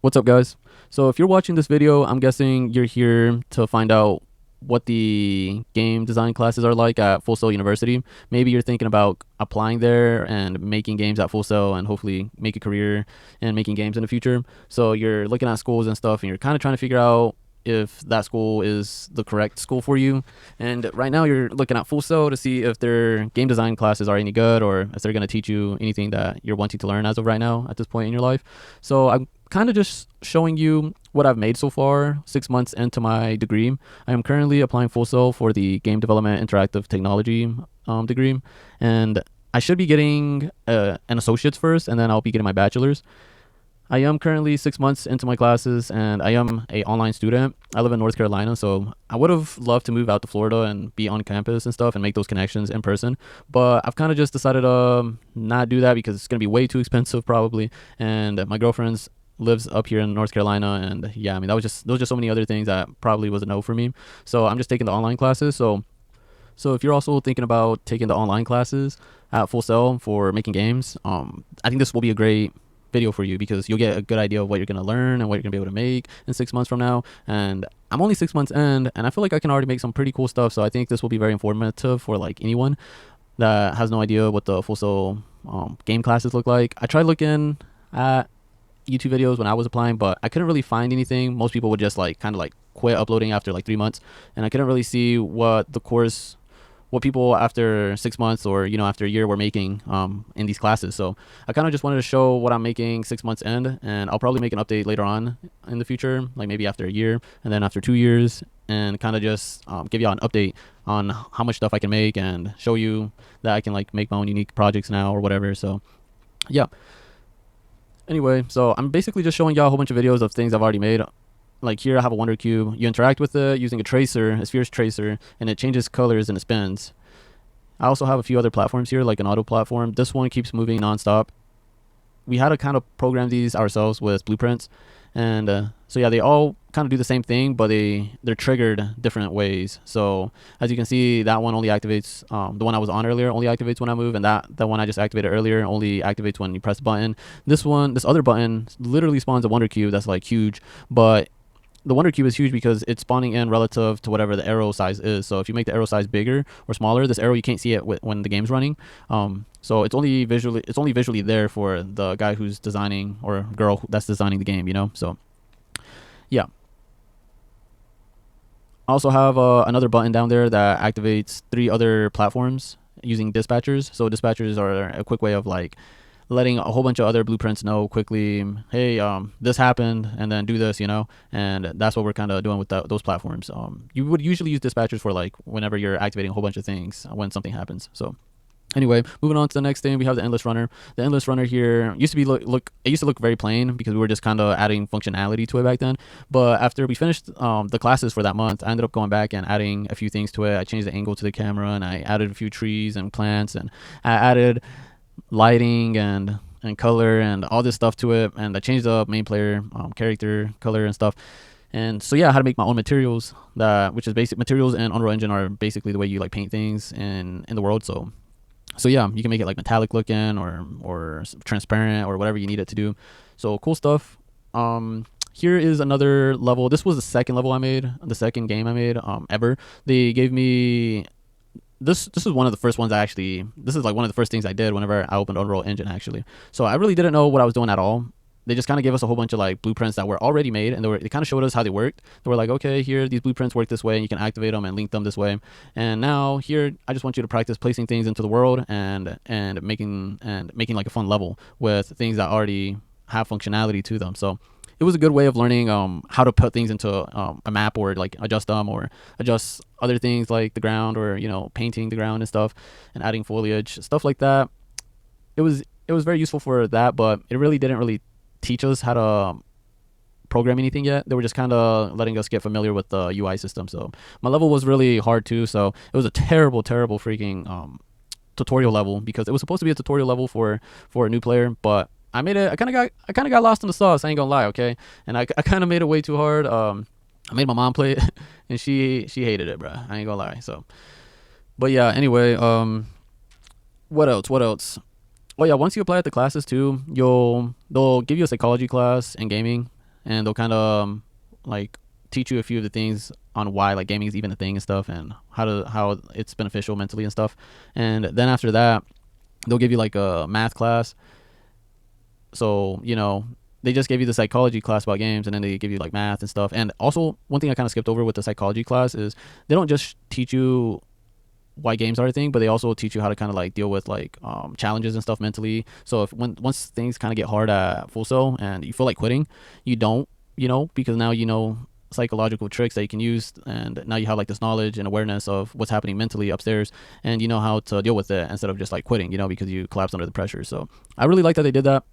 What's up, guys? So if you're watching this video, I'm guessing you're here to find out what the game design classes are like at Full Sail University. Maybe you're thinking about applying there and making games at Full Sail and hopefully make a career in making games in the future. So you're looking at schools and stuff and you're kind of trying to figure out if that school is the correct school for you. And right now you're looking at Full Sail to see if their game design classes are any good or if they're going to teach you anything that you're wanting to learn as of right now at this point in your life. So I'm kind of just showing you what I've made so far 6 months into my degree. I am currently applying Full Sail for the Game Development Interactive Technology degree, and I should be getting an associate's first, and then I'll be getting my bachelor's. I am currently 6 months into my classes, and I am a online student. I live in North Carolina, so I would have loved to move out to Florida and be on campus and stuff and make those connections in person. But I've kind of just decided to not do that because it's gonna be way too expensive probably. And my girlfriend's lives up here in North Carolina, and yeah, I mean there was just so many other things that probably was a no for me. So I'm just taking the online classes. So if you're also thinking about taking the online classes at Full Sail for making games, I think this will be a great video for you because you'll get a good idea of what you're going to learn and what you're going to be able to make in 6 months from now. And I'm only 6 months in, and I feel like I can already make some pretty cool stuff. So I think this will be very informative for like anyone that has no idea what the Full Sail game classes look like. I tried looking at YouTube videos when I was applying, but I couldn't really find anything. Most people would just like kind of like quit uploading after like 3 months, and I couldn't really see what people after 6 months or after a year were making in these classes. So I kind of just wanted to show what I'm making 6 months in, and I'll probably make an update later on in the future, like maybe after a year and then after 2 years, and kind of just give y'all an update on how much stuff I can make and show you that I can like make my own unique projects now or whatever. So yeah. Anyway, so I'm basically just showing y'all a whole bunch of videos of things I've already made. Like here I have a wonder cube. You interact with it using a sphere's tracer, and it changes colors and it spins. I also have a few other platforms here, like an auto platform. This one keeps moving nonstop. We had to kind of program these ourselves with blueprints, and so yeah, they all kind of do the same thing, but they're triggered different ways. So as you can see, that one only activates, the one I was on earlier only activates when I move, and that one I just activated earlier only activates when you press the button. This other button literally spawns a wonder cube that's like huge, but the wonder cube is huge because it's spawning in relative to whatever the arrow size is. So if you make the arrow size bigger or smaller, this arrow you can't see it when the game's running. So it's only visually there for the guy who's designing or girl that's designing the game. So yeah. I also have another button down there that activates 3 other platforms using dispatchers. So dispatchers are a quick way of like letting a whole bunch of other blueprints know quickly, hey, this happened, and then do this, and that's what we're kind of doing with those platforms. You would usually use dispatchers for like whenever you're activating a whole bunch of things when something happens. So anyway, moving on to the next thing, we have the endless runner. The endless runner here used to be it used to look very plain because we were just kind of adding functionality to it back then. But after we finished the classes for that month, I ended up going back and adding a few things to it. I changed the angle to the camera, and I added a few trees and plants, and I added lighting and color and all this stuff to it, and I changed the main player character color and stuff. And so yeah, I had to make my own materials, which is basic materials, and Unreal Engine are basically the way you like paint things in the world. So yeah, you can make it like metallic looking or transparent or whatever you need it to do. So cool stuff. Here is another level. This was the second level I made, the second game I made ever. They gave me this is one of the first ones this is like one of the first things I did whenever I opened Unreal Engine actually. So I really didn't know what I was doing at all. They just kind of gave us a whole bunch of like blueprints that were already made, and they kind of showed us how they worked. They were like, okay, here these blueprints work this way, and you can activate them and link them this way. And now here, I just want you to practice placing things into the world and making like a fun level with things that already have functionality to them. So it was a good way of learning how to put things into a map, or like adjust them, or adjust other things like the ground, or painting the ground and stuff, and adding foliage, stuff like that. It was very useful for that, but it really didn't really teach us how to program anything yet. They were just kind of letting us get familiar with the UI system. So my level was really hard too. So it was a terrible freaking tutorial level, because it was supposed to be a tutorial level for a new player, but I made it. I kind of got lost in the sauce. I ain't gonna lie, okay. And I kind of made it way too hard. I made my mom play it, and she hated it, bro. I ain't gonna lie. So, but yeah. Anyway, what else? Oh yeah, once you apply at the classes too, they'll give you a psychology class and gaming. and they'll kind of like teach you a few of the things on why like gaming is even a thing and stuff, and how it's beneficial mentally and stuff. And then after that, they'll give you like a math class. So they just gave you the psychology class about games, and then they give you like math and stuff. And also, one thing I kind of skipped over with the psychology class is they don't just teach you why games are a thing, but they also teach you how to kind of like deal with like challenges and stuff mentally. So if once things kind of get hard at Full Sail and you feel like quitting, you don't, because now psychological tricks that you can use, and now you have like this knowledge and awareness of what's happening mentally upstairs, and you know how to deal with it instead of just like quitting, because you collapse under the pressure. So I really like that they did that.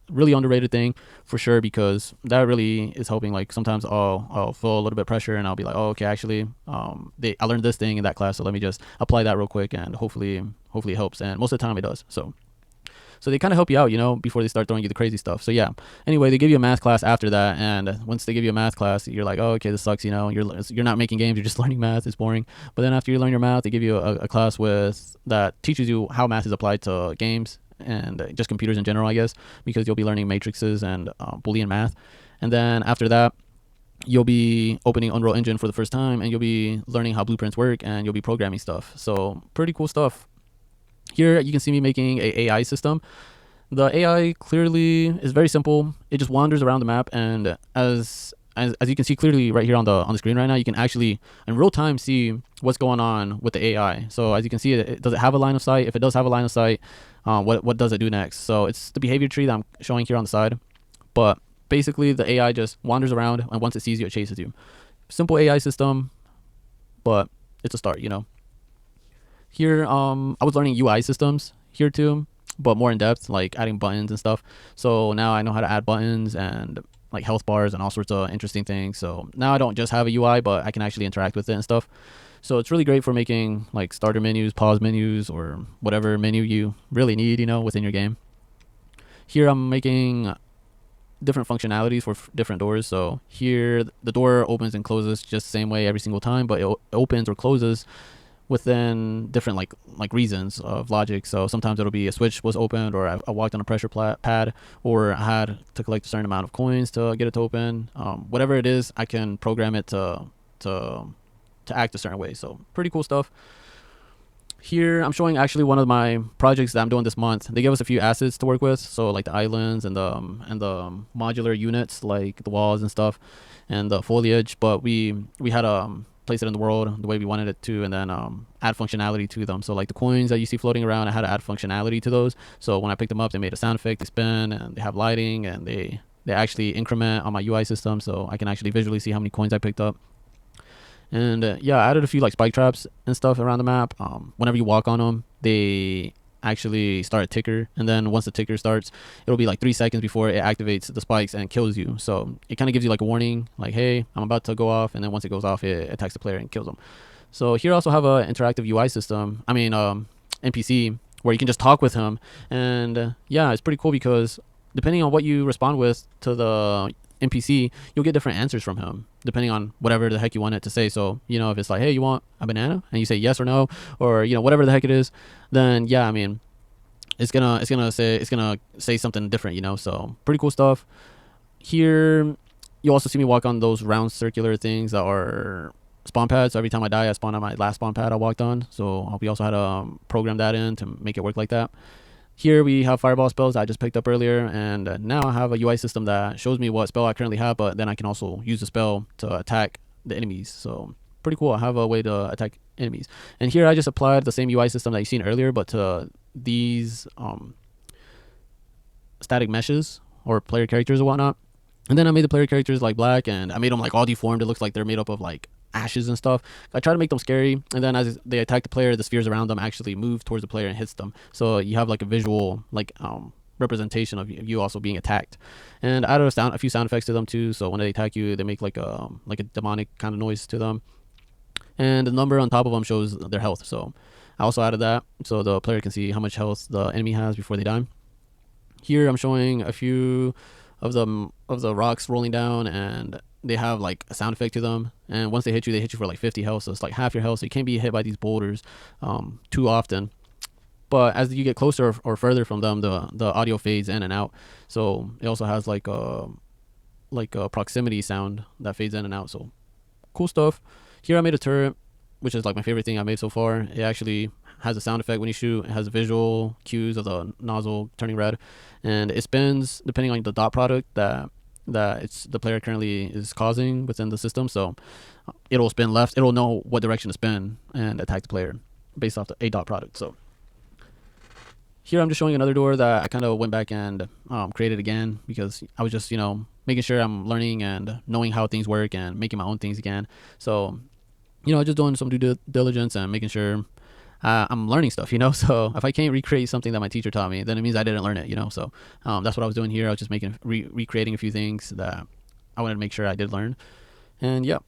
Really underrated thing for sure, because that really is helping. Like sometimes I'll feel a little bit of pressure and I'll be like, oh, okay, actually I learned this thing in that class, so let me just apply that real quick, and hopefully it helps. And most of the time it does. So they kind of help you out, before they start throwing you the crazy stuff. So yeah. Anyway, they give you a math class after that, and once they give you a math class, you're like, oh, okay, this sucks. You're not making games. You're just learning math. It's boring. But then after you learn your math, they give you a class that teaches you how math is applied to games and just computers in general, I guess, because you'll be learning matrices and Boolean math. And then after that, you'll be opening Unreal Engine for the first time, and you'll be learning how blueprints work, and you'll be programming stuff. So pretty cool stuff. Here you can see me making a AI system. The AI clearly is very simple. It just wanders around the map, and as you can see clearly right here on the screen right now, you can actually in real time see what's going on with the AI. So as you can see, does it have a line of sight? If it does have a line of sight, what does it do next? So it's the behavior tree that I'm showing here on the side. But basically, the AI just wanders around, and once it sees you, it chases you. Simple AI system, but it's a start. Here, I was learning UI systems here too, but more in depth, like adding buttons and stuff. So now I know how to add buttons and like health bars and all sorts of interesting things. So now I don't just have a UI, but I can actually interact with it and stuff. So it's really great for making like starter menus, pause menus, or whatever menu you really need, within your game. Here I'm making different functionalities for different doors. So here the door opens and closes just the same way every single time, but it opens or closes within different like reasons of logic. So sometimes it'll be a switch was opened, or I walked on a pressure pad, or I had to collect a certain amount of coins to get it to open. Whatever it is, I can program it to act a certain way. So pretty cool stuff. Here I'm showing actually one of my projects that I'm doing this month. They gave us a few assets to work with, so like the islands and the modular units, like the walls and stuff, and the foliage. But we had place it in the world the way we wanted it to, and then add functionality to them. So like the coins that you see floating around, I had to add functionality to those. So when I picked them up, they made a sound effect, they spin, and they have lighting, and they actually increment on my UI system, so I can actually visually see how many coins I picked up. And yeah, I added a few like spike traps and stuff around the map. Whenever you walk on them, they actually start a ticker, and then once the ticker starts, it'll be like 3 seconds before it activates the spikes and kills you. So it kind of gives you like a warning, like, hey, I'm about to go off, and then once it goes off, it attacks the player and kills them. So here I also have a interactive UI system, NPC, where you can just talk with him. And yeah, it's pretty cool because depending on what you respond with to the NPC, you'll get different answers from him depending on whatever the heck you want it to say. So if it's like, hey, you want a banana, and you say yes or no, or whatever the heck it is, then yeah, it's gonna say something different. So pretty cool stuff. Here you also see me walk on those round circular things that are spawn pads. So every time I die, I spawn on my last spawn pad I walked on. So we also had to program that in to make it work like that. Here we have fireball spells that I just picked up earlier, and now I have a UI system that shows me what spell I currently have, but then I can also use the spell to attack the enemies. So pretty cool. I have a way to attack enemies. And here I just applied the same UI system that you've seen earlier, but to these static meshes or player characters or whatnot. And then I made the player characters like black, and I made them like all deformed. It looks like they're made up of like ashes and stuff. I try to make them scary, and then as they attack the player, the spheres around them actually move towards the player and hits them. So you have like a visual representation of you also being attacked. And I added a few sound effects to them too. So when they attack you, they make like a demonic kind of noise to them. And the number on top of them shows their health. So I also added that so the player can see how much health the enemy has before they die. Here I'm showing a few of the rocks rolling down, and they have like a sound effect to them, and once they hit you for like 50 health, so it's like half your health, so you can't be hit by these boulders too often. But as you get closer or further from them, the audio fades in and out. So it also has like like a proximity sound that fades in and out. So cool stuff. Here I made a turret, which is like my favorite thing I made so far. It actually has a sound effect when you shoot. It has visual cues of the nozzle turning red, and it spins depending on the dot product that it's the player currently is causing within the system. So it'll spin left. It'll know what direction to spin and attack the player based off the a dot product. So here I'm just showing another door that I kind of went back and created again, because I was just, making sure I'm learning and knowing how things work and making my own things again. So, just doing some due diligence and making sure I'm learning stuff, So if I can't recreate something that my teacher taught me, then it means I didn't learn it, So that's what I was doing here. I was just recreating a few things that I wanted to make sure I did learn. And yeah.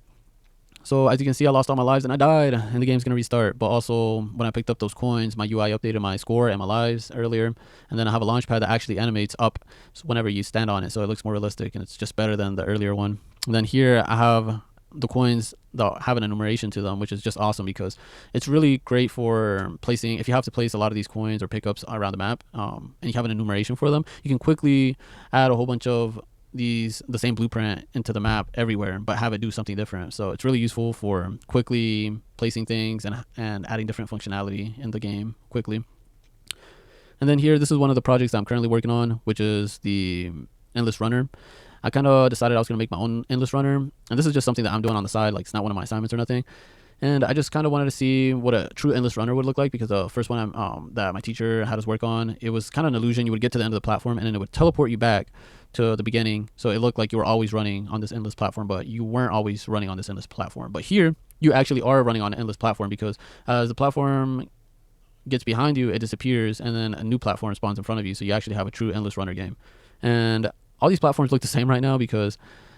So as you can see, I lost all my lives and I died, and the game's gonna restart. But also, when I picked up those coins, my UI updated my score and my lives earlier. And then I have a launch pad that actually animates up whenever you stand on it, so it looks more realistic, and it's just better than the earlier one. And then here I have the coins that have an enumeration to them, which is just awesome because it's really great for placing. If you have to place a lot of these coins or pickups around the map, and you have an enumeration for them, you can quickly add a whole bunch of the same blueprint into the map everywhere, but have it do something different. So it's really useful for quickly placing things and adding different functionality in the game quickly. And then here, this is one of the projects that I'm currently working on, which is the endless runner. I kind of decided I was going to make my own endless runner, and this is just something that I'm doing on the side. Like, it's not one of my assignments or nothing. And I just kind of wanted to see what a true endless runner would look like, because the first one that my teacher had us work on, it was kind of an illusion. You would get to the end of the platform and then it would teleport you back to the beginning. So it looked like you were always running on this endless platform, but you weren't always running on this endless platform. But here, you actually are running on an endless platform, because as the platform gets behind you, it disappears, and then a new platform spawns in front of you. So you actually have a true endless runner game. And all these platforms look the same right now because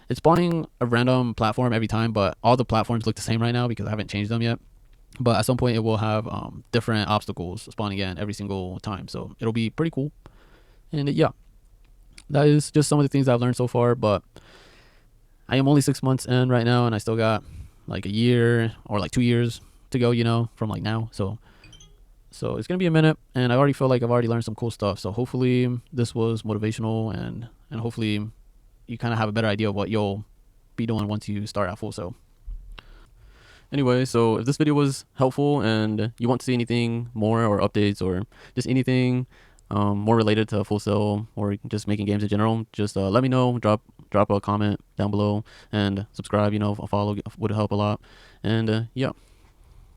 it's spawning a random platform every time, but all the platforms look the same right now because I haven't changed them yet. But at some point, it will have different obstacles spawning again every single time. So it'll be pretty cool. And yeah, that is just some of the things I've learned so far. But I am only 6 months in right now, and I still got like a year or like 2 years to go, from like now. So it's going to be a minute, and I already feel like I've already learned some cool stuff. So hopefully this was motivational, and hopefully you kind of have a better idea of what you'll be doing once you start at Full Sail. Anyway, so if this video was helpful and you want to see anything more or updates or just anything more related to Full Sail or just making games in general, just let me know. Drop a comment down below and subscribe. A follow would help a lot. And yeah.